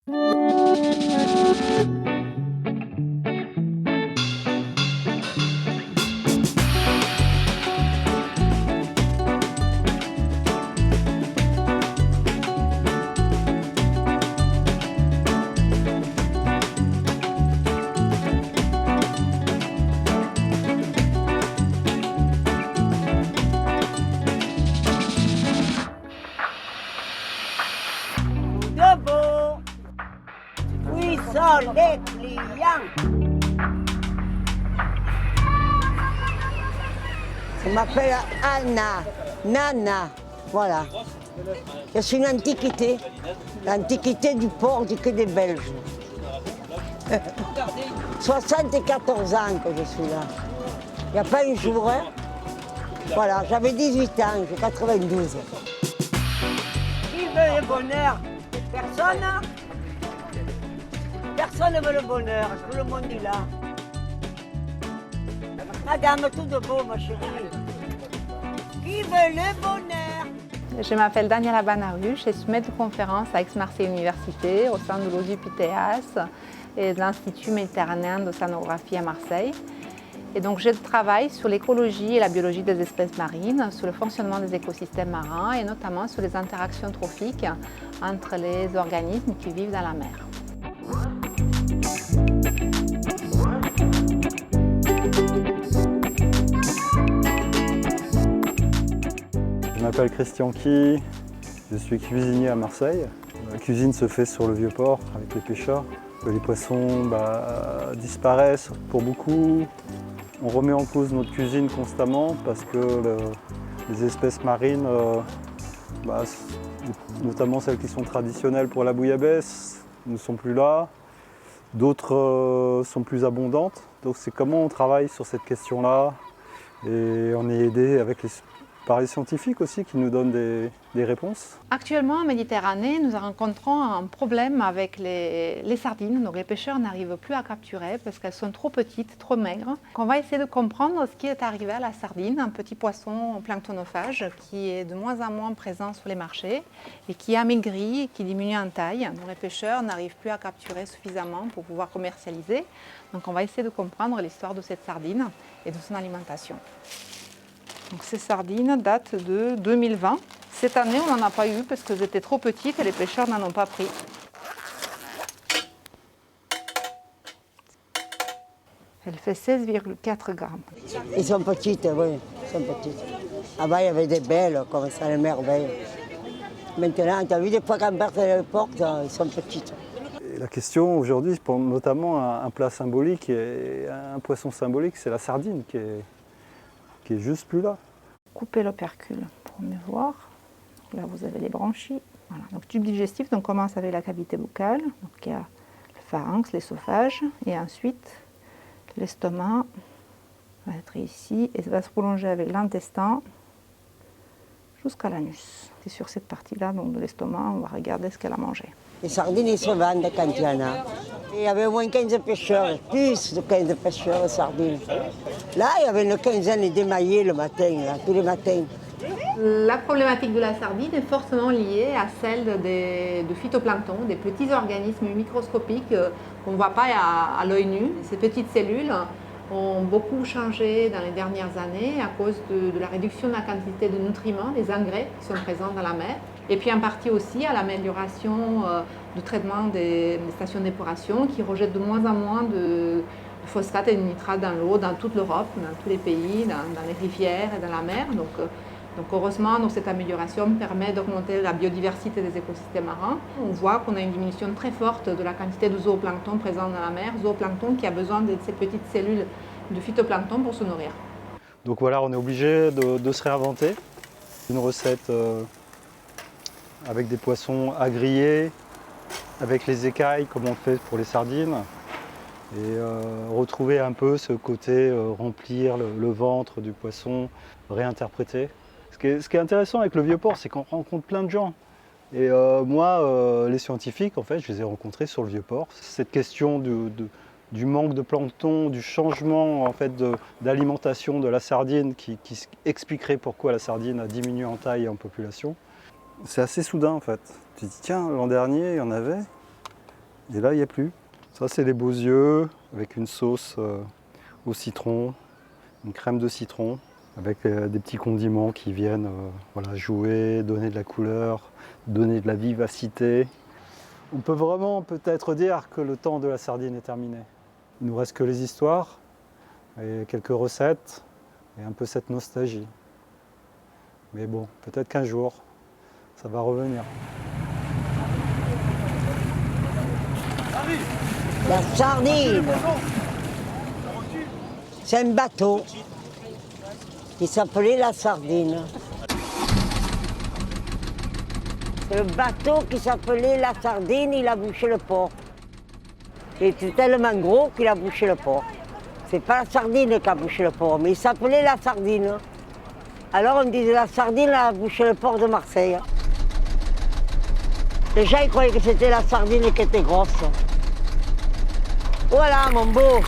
Debout. Oui, sont les clients. Je m'appelle Anna, Nana, voilà. Je suis une antiquité, l'antiquité du port du Quai des Belges. 74 ans que je suis là. Il n'y a pas un jour, hein. Voilà, j'avais 18 ans, j'ai 92. Qui veut le bonheur? Personne? Personne ne veut le bonheur, tout le monde est là. Madame, tout de beau, ma chérie. Qui veut le bonheur? Je m'appelle Daniela Banaru, je suis maître de conférence à Aix-Marseille Université au sein de l'OSUPTEAS et de l'Institut méditerranéen d'océanographie à Marseille. Et donc je travaille sur l'écologie et la biologie des espèces marines, sur le fonctionnement des écosystèmes marins et notamment sur les interactions trophiques entre les organismes qui vivent dans la mer. Je m'appelle Christian Qui, je suis cuisinier à Marseille. La cuisine se fait sur le Vieux-Port avec les pêcheurs. Les poissons disparaissent pour beaucoup. On remet en cause notre cuisine constamment parce que les espèces marines, notamment celles qui sont traditionnelles pour la bouillabaisse, ne sont plus là. D'autres sont plus abondantes. Donc c'est comment on travaille sur cette question-là. Et on est aidé par les scientifiques aussi qui nous donnent des réponses. Actuellement en Méditerranée, nous rencontrons un problème avec les sardines. Donc les pêcheurs n'arrivent plus à capturer parce qu'elles sont trop petites, trop maigres. On va essayer de comprendre ce qui est arrivé à la sardine, un petit poisson planctonophage qui est de moins en moins présent sur les marchés et qui amaigrit, qui diminue en taille. Donc les pêcheurs n'arrivent plus à capturer suffisamment pour pouvoir commercialiser. Donc on va essayer de comprendre l'histoire de cette sardine et de son alimentation. Donc ces sardines datent de 2020. Cette année, on n'en a pas eu parce qu'elles étaient trop petites et les pêcheurs n'en ont pas pris. Elle fait 16,4 grammes. Ils sont petites, oui, ils sont petites. Avant, il y avait des belles, comme ça, les merveilles. Maintenant, tu as vu des fois quand personne les porte, ils sont petites. Et la question aujourd'hui, notamment un plat symbolique, et un poisson symbolique, c'est la sardine qui est juste plus là. Couper l'opercule pour mieux voir. Là, vous avez les branchies. Voilà. Donc, tube digestif, donc, on commence avec la cavité buccale. Donc, il y a le pharynx, l'ésophage, et ensuite l'estomac va être ici et ça va se prolonger avec l'intestin jusqu'à l'anus. C'est sur cette partie-là donc de l'estomac, on va regarder ce qu'elle a mangé. Les sardines, ils se vendent quand il y en a. Il y avait au moins 15 pêcheurs, plus de 15 pêcheurs de sardines. Là, il y avait une quinzaine d'émaillés le matin, là, tous les matins. La problématique de la sardine est fortement liée à celle de phytoplancton, des petits organismes microscopiques qu'on ne voit pas à l'œil nu. Ces petites cellules ont beaucoup changé dans les dernières années à cause de la réduction de la quantité de nutriments, des engrais qui sont présents dans la mer. Et puis en partie aussi à l'amélioration du traitement des stations d'épuration qui rejettent de moins en moins de phosphate et de nitrate dans l'eau, dans toute l'Europe, dans tous les pays, dans les rivières et dans la mer. Donc heureusement, cette amélioration permet d'augmenter la biodiversité des écosystèmes marins. On voit qu'on a une diminution très forte de la quantité de zooplancton présent dans la mer, zooplancton qui a besoin de ces petites cellules de phytoplancton pour se nourrir. Donc voilà, on est obligé de se réinventer. Une recette avec des poissons à griller, avec les écailles comme on le fait pour les sardines. Et retrouver un peu ce côté remplir le ventre du poisson, réinterpréter. Ce qui est intéressant avec le Vieux-Port, c'est qu'on rencontre plein de gens. Et moi, les scientifiques, en fait, je les ai rencontrés sur le Vieux-Port. Cette question du manque de plancton, du changement en fait, d'alimentation de la sardine qui expliquerait pourquoi la sardine a diminué en taille et en population. C'est assez soudain en fait. Tu te dis tiens, l'an dernier il y en avait, Et là, il n'y a plus. Ça, c'est les beaux yeux avec une sauce au citron, une crème de citron, avec des petits condiments qui viennent voilà, jouer, donner de la couleur, donner de la vivacité. On peut vraiment peut-être dire que le temps de la sardine est terminé. Il ne nous reste que les histoires et quelques recettes et un peu cette nostalgie. Mais bon, peut-être qu'un jour, ça va revenir. La sardine, c'est un bateau qui s'appelait la sardine. C'est le bateau qui s'appelait la sardine, il a bouché le port. Il était tellement gros qu'il a bouché le port. C'est pas la sardine qui a bouché le port, mais il s'appelait la sardine. Alors on disait la sardine a bouché le port de Marseille. Les gens ils croyaient que c'était la sardine qui était grosse. Voilà mon beau.